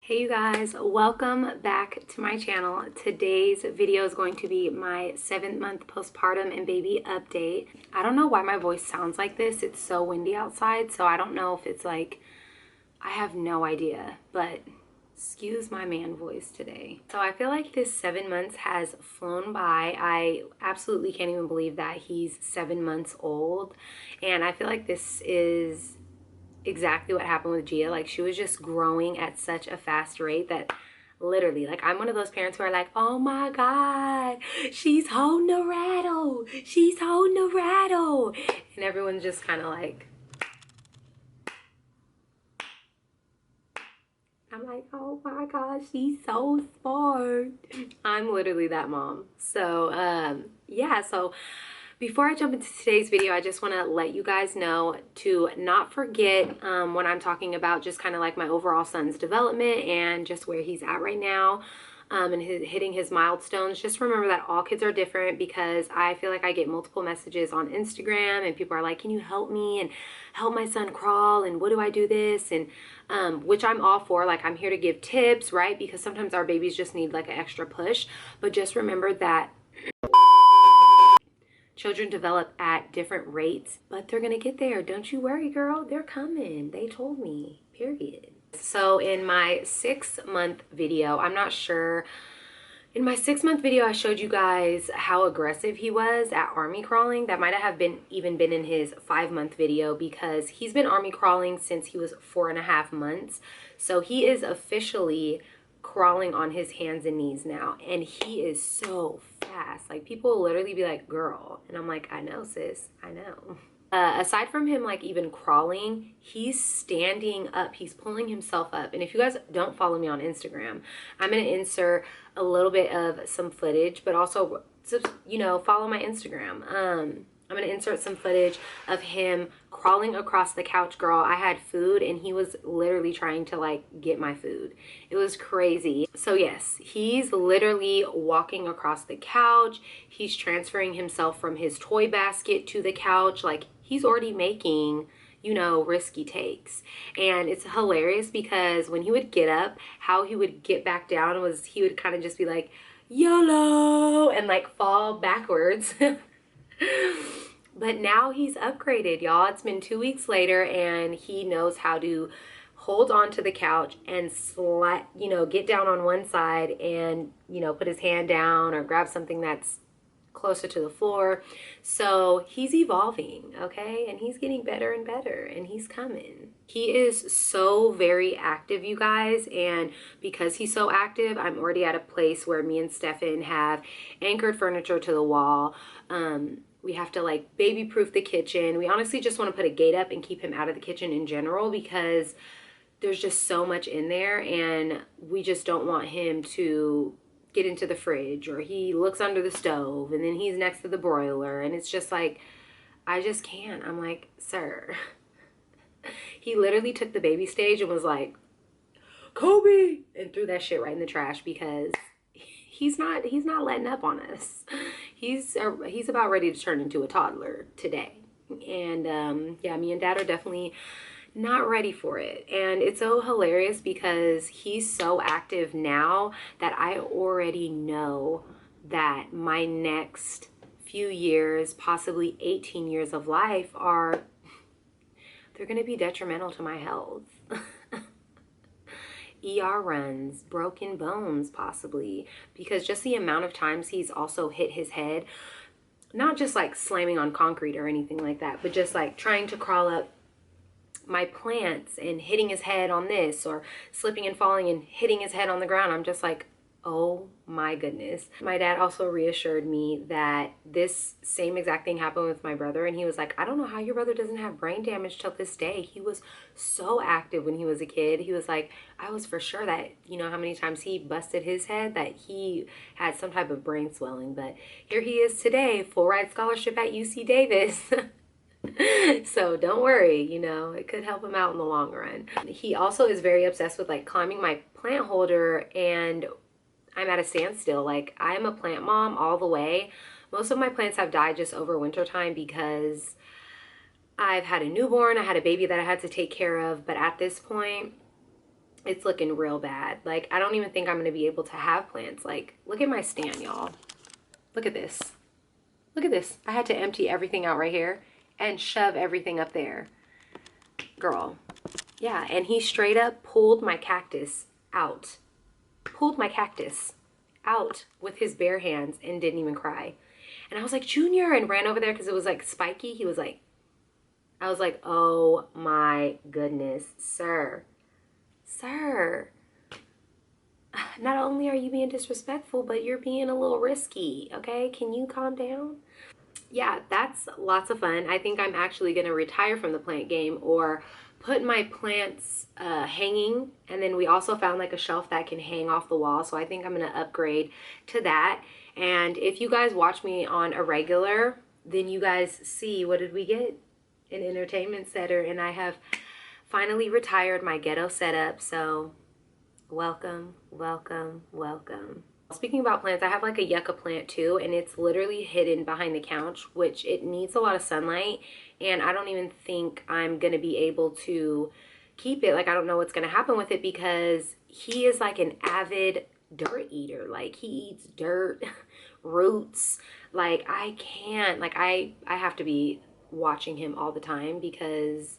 Hey you guys, welcome back to my channel. Today's video is going to be my 7th-month postpartum and baby update. I don't know why my voice sounds like this. It's so windy outside, so I don't know if it's like, I have no idea, but excuse my man voice today. So I feel like this 7 months has flown by. I absolutely can't even believe that he's 7 months old, and I feel like this is exactly what happened with Gia. Like, she was just growing at such a fast rate that literally, like, I'm one of those parents who are like, oh my god, she's holding a rattle, she's holding a rattle, and everyone's just kind of like, I'm like, oh my gosh, she's so smart. I'm literally that mom. So yeah, so before I jump into today's video, I just want to let you guys know to not forget when I'm talking about just kind of like my overall son's development and just where he's at right now, and hitting his milestones. Just remember that all kids are different, because I feel like I get multiple messages on Instagram and people are like, can you help me and help my son crawl, and what do I do this, and which I'm all for. Like, I'm here to give tips, right? Because sometimes our babies just need like an extra push. But just remember that children develop at different rates, but they're gonna get there. Don't you worry, girl. They're coming. They told me, period. So in my 6-month video, I'm not sure, in my 6-month video, I showed you guys how aggressive he was at army crawling. That might have even been in his 5-month video, because he's been army crawling since he was 4.5 months. So he is officially crawling on his hands and knees now, and he is so fast. Like, people will literally be like, girl, and I'm like, I know, sis, I know. Aside from him like even crawling, he's standing up, he's pulling himself up. And if you guys don't follow me on Instagram, I'm going to insert a little bit of some footage, but also, you know, follow my Instagram. I'm going to insert some footage of him crawling across the couch, girl. I had food and he was literally trying to like get my food. It was crazy. So yes, he's literally walking across the couch. He's transferring himself from his toy basket to the couch. Like, he's already making, you know, risky takes. And it's hilarious because when he would get up, how he would get back down was he would kind of just be like, YOLO, and like fall backwards. But now he's upgraded, y'all. It's been 2 weeks later and he knows how to hold on to the couch and slide, you know, get down on one side and, you know, put his hand down or grab something that's closer to the floor. So he's evolving, okay? And he's getting better and better, and he's coming. He is so very active, you guys, and because he's so active, I'm already at a place where me and Stefan have anchored furniture to the wall. We have to like baby proof the kitchen. We honestly just want to put a gate up and keep him out of the kitchen in general, because there's just so much in there, and we just don't want him to get into the fridge, or he looks under the stove and then he's next to the broiler, and it's just like, I just can't. I'm like, sir. He literally took the baby stage and was like, Kobe, and threw that shit right in the trash, because he's not letting up on us. He's about ready to turn into a toddler today. And yeah, me and dad are definitely not ready for it. And it's so hilarious because he's so active now that I already know that my next few years, possibly 18 years of life, they're going to be detrimental to my health. ER runs, broken bones possibly, because just the amount of times he's also hit his head, not just like slamming on concrete or anything like that, but just like trying to crawl up my plants and hitting his head on this, or slipping and falling and hitting his head on the ground. I'm just like, oh my goodness. My dad also reassured me that this same exact thing happened with my brother, and he was like, I don't know how your brother doesn't have brain damage till this day. He was so active when he was a kid. He was like, I was for sure that, you know, how many times he busted his head, that he had some type of brain swelling. But here he is today, full ride scholarship at UC Davis. So don't worry, you know, it could help him out in the long run. He also is very obsessed with like climbing my plant holder, and I'm at a standstill. Like, I'm a plant mom all the way. Most of my plants have died just over winter time because I've had a newborn, I had a baby that I had to take care of. But at this point, it's looking real bad. Like, I don't even think I'm gonna be able to have plants. Like, look at my stand, y'all. Look at this. Look at this. I had to empty everything out right here and shove everything up there. Girl. Yeah, and he straight up pulled my cactus out. Pulled my cactus out with his bare hands and didn't even cry. And I was like, Junior, and ran over there because it was like spiky. He was like, I was like, oh my goodness, sir. Sir. Not only are you being disrespectful, but you're being a little risky, okay? Can you calm down? Yeah, that's lots of fun. I think I'm actually going to retire from the plant game or put my plants hanging. And then we also found like a shelf that can hang off the wall. So I think I'm going to upgrade to that. And if you guys watch me on a regular, then you guys see, what did we get? An entertainment center. And I have finally retired my ghetto setup. So welcome, welcome, welcome. Speaking about plants, I have like a yucca plant too, and it's literally hidden behind the couch, which it needs a lot of sunlight, and I don't even think I'm gonna be able to keep it. Like, I don't know what's gonna happen with it because he is like an avid dirt eater. Like, he eats dirt, roots. Like, I can't, like, I have to be watching him all the time because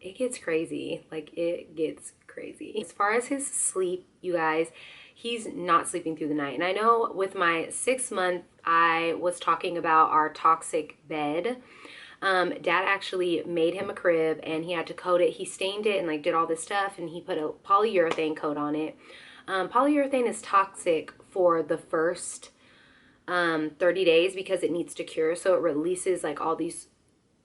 it gets crazy. Like, it gets crazy. As far as his sleep, you guys, he's not sleeping through the night. And I know with my 6 month, I was talking about our toxic bed. Dad actually made him a crib and he had to coat it. He stained it and like did all this stuff, and he put a polyurethane coat on it. Polyurethane is toxic for the first 30 days because it needs to cure. So it releases like all these,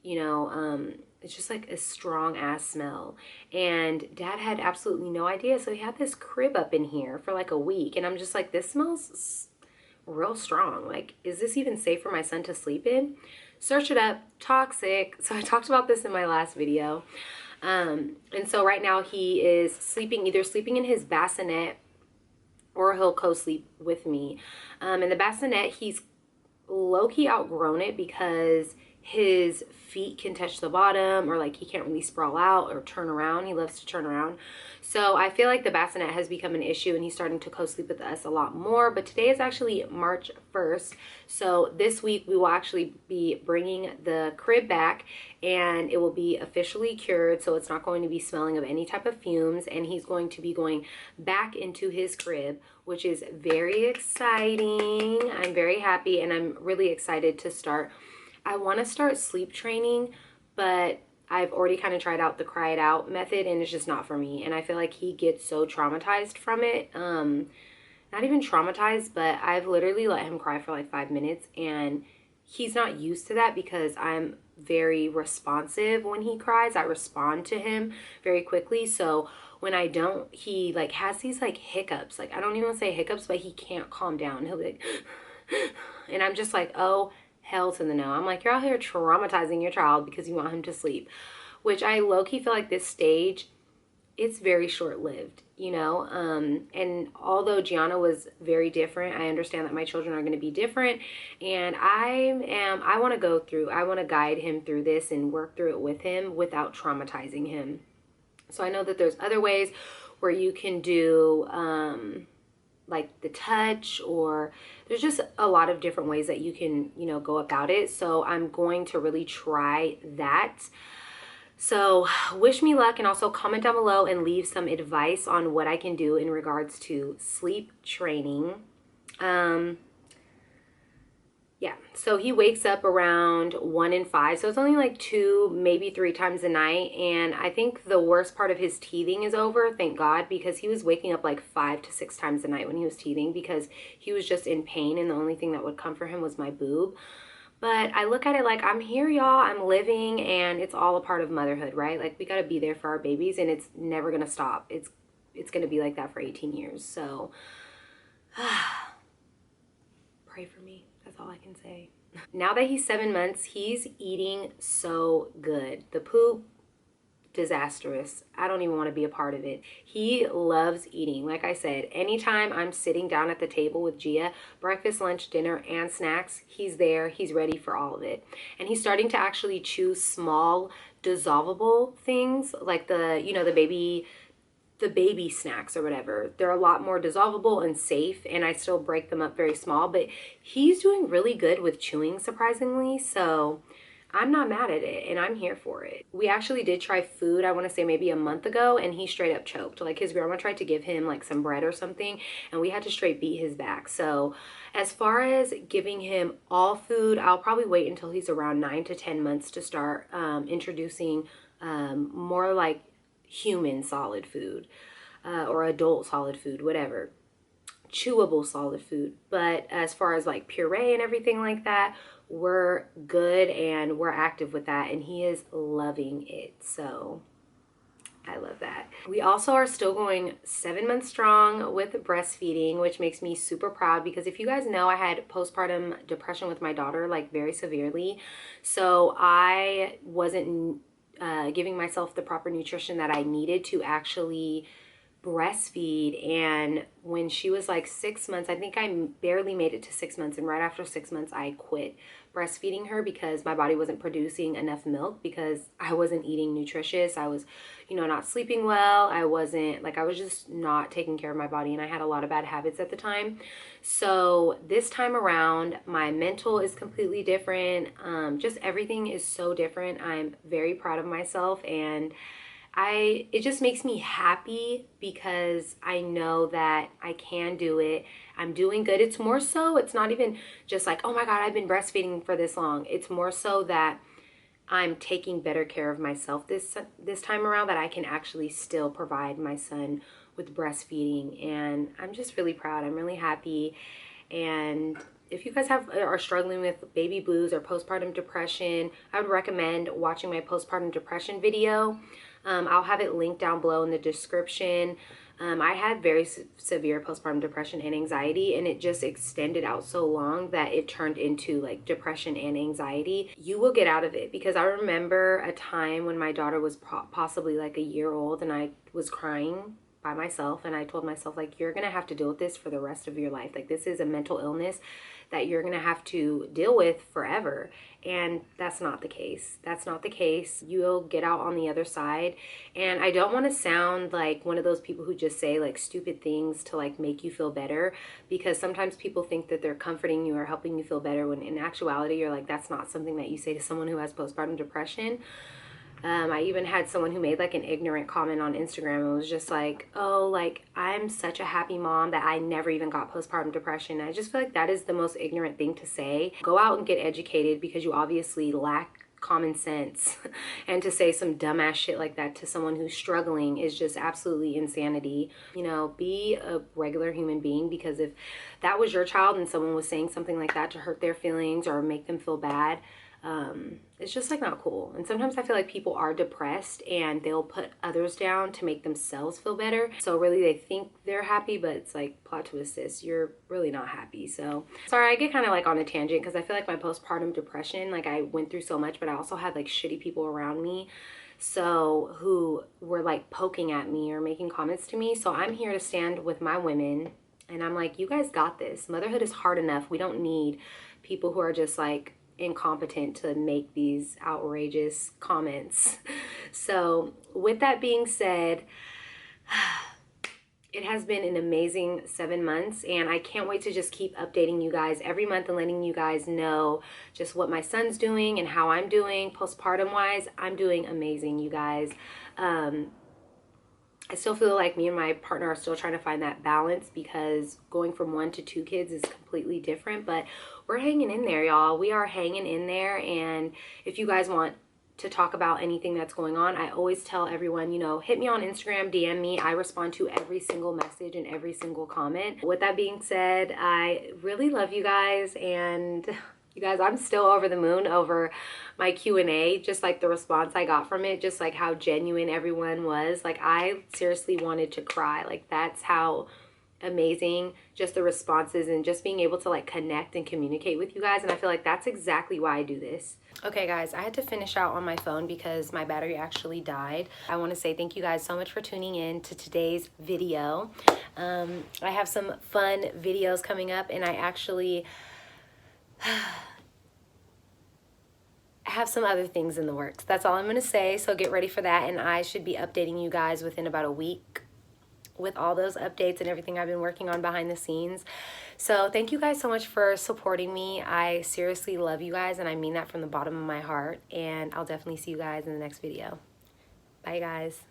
you know, it's just like a strong ass smell. And Dad had absolutely no idea. So he had this crib up in here for like a week. And I'm just like, this smells real strong. Like, is this even safe for my son to sleep in? Search it up, toxic. So I talked about this in my last video. And so right now he is sleeping, either sleeping in his bassinet or he'll co-sleep with me. And the bassinet, he's low-key outgrown it because his feet can touch the bottom, or like he can't really sprawl out or turn around. He loves to turn around. So I feel like the bassinet has become an issue and he's starting to co-sleep with us a lot more. But today is actually March 1st. So this week we will actually be bringing the crib back and it will be officially cured. So it's not going to be smelling of any type of fumes, and he's going to be going back into his crib, which is very exciting. I'm very happy and I'm really excited to start. I want to start sleep training, but I've already kind of tried out the cry it out method and it's just not for me. And I feel like he gets so traumatized from it. Not even traumatized, but I've literally let him cry for like 5 minutes and he's not used to that because I'm very responsive when he cries. I respond to him very quickly. So when I don't, he like has these like hiccups. Like, I don't even say hiccups, but he can't calm down. He'll be like, and I'm just like, oh, hell to the no. I'm like, you're out here traumatizing your child because you want him to sleep, which I low-key feel like this stage, it's very short-lived, you know. And although Gianna was very different, I understand that my children are going to be different, and I want to guide him through this and work through it with him without traumatizing him. So I know that there's other ways where you can do like the touch, or there's just a lot of different ways that you can, you know, go about it. So I'm going to really try that. So wish me luck, and also comment down below and leave some advice on what I can do in regards to sleep training. Yeah, so he wakes up around 1 and 5, so it's only like 2, maybe 3 times a night, and I think the worst part of his teething is over, thank God, because he was waking up like 5 to 6 times a night when he was teething because he was just in pain, and the only thing that would comfort him was my boob. But I look at it like, I'm here, y'all, I'm living, and it's all a part of motherhood, right? Like, we gotta be there for our babies, and it's never gonna stop. It's gonna be like that for 18 years, so pray for me. That's all I can say. Now that he's 7 months, he's eating so good. The poop, disastrous. I don't even want to be a part of it. He loves eating. Like I said, anytime I'm sitting down at the table with Gia, breakfast, lunch, dinner, and snacks, he's there. He's ready for all of it. And he's starting to actually chew small, dissolvable things like the, you know, the baby the baby snacks or whatever. They're a lot more dissolvable and safe, and I still break them up very small, but he's doing really good with chewing, surprisingly. So I'm not mad at it, and I'm here for it. We actually did try food, I want to say maybe a month ago, and he straight up choked. Like, his grandma tried to give him like some bread or something, and we had to straight beat his back. So as far as giving him all food, I'll probably wait until he's around 9 to 10 months to start introducing more like human solid food, or adult solid food, whatever, chewable solid food. But as far as like puree and everything like that, we're good and we're active with that, and he is loving it. So I love that. We also are still going 7 months strong with breastfeeding, which makes me super proud, because if you guys know, I had postpartum depression with my daughter, like very severely. So I wasn't giving myself the proper nutrition that I needed to actually breastfeed. And when she was like 6 months, I think I barely made it to 6 months, and right after 6 months I quit breastfeeding her because my body wasn't producing enough milk, because I wasn't eating nutritious. I was, not sleeping well. I was just not taking care of my body, and I had a lot of bad habits at the time. So this time around, my mental is completely different. Just everything is so different. I'm very proud of myself, and it just makes me happy because I know that I can do it. I'm doing good. It's more so, it's not even just like, oh my God, I've been breastfeeding for this long. It's more so that I'm taking better care of myself this time around, that I can actually still provide my son with breastfeeding. And I'm just really proud. I'm really happy. And if you guys are struggling with baby blues or postpartum depression, I would recommend watching my postpartum depression video. I'll have it linked down below in the description. I had very severe postpartum depression and anxiety, and it just extended out so long that it turned into like depression and anxiety. You will get out of it, because I remember a time when my daughter was possibly like a year old, and I was crying by myself, and I told myself, like, you're gonna have to deal with this for the rest of your life. Like, this is a mental illness that you're gonna have to deal with forever. And that's not the case. That's not the case. You'll get out on the other side. And I don't want to sound like one of those people who just say like stupid things to like make you feel better, because sometimes people think that they're comforting you or helping you feel better, when in actuality you're like, that's not something that you say to someone who has postpartum depression. I even had someone who made like an ignorant comment on Instagram and was just like, oh, like, I'm such a happy mom that I never even got postpartum depression. And I just feel like that is the most ignorant thing to say. Go out and get educated, because you obviously lack common sense. And to say some dumbass shit like that to someone who's struggling is just absolutely insanity. Be a regular human being, because if that was your child and someone was saying something like that to hurt their feelings or make them feel bad, it's just like not cool. And sometimes I feel like people are depressed and they'll put others down to make themselves feel better. So really they think they're happy, but it's like, plot twist this, you're really not happy. So sorry, I get kind of like on a tangent, because I feel like my postpartum depression, like, I went through so much, but I also had like shitty people around me, so who were like poking at me or making comments to me. So I'm here to stand with my women, and I'm like, you guys got this. Motherhood is hard enough. We don't need people who are just like incompetent to make these outrageous comments. So with that being said, it has been an amazing 7 months, and I can't wait to just keep updating you guys every month and letting you guys know just what my son's doing and how I'm doing postpartum wise. I'm doing amazing, you guys. I still feel like me and my partner are still trying to find that balance, because going from 1 to 2 kids is completely different, but we're hanging in there, y'all. We are hanging in there. And if you guys want to talk about anything that's going on, I always tell everyone, hit me on Instagram, DM me. I respond to every single message and every single comment. With that being said, I really love you guys, and you guys, I'm still over the moon over my Q&A, just like the response I got from it, just like how genuine everyone was. Like, I seriously wanted to cry. Like, that's how amazing just the responses and just being able to like connect and communicate with you guys. And I feel like that's exactly why I do this. Okay guys, I had to finish out on my phone because my battery actually died. I want to say thank you guys so much for tuning in to today's video. I have some fun videos coming up, and I actually have some other things in the works. That's all I'm going to say, so get ready for that, and I should be updating you guys within about a week with all those updates and everything I've been working on behind the scenes. So thank you guys so much for supporting me. I seriously love you guys, and I mean that from the bottom of my heart. And I'll definitely see you guys in the next video. Bye, guys.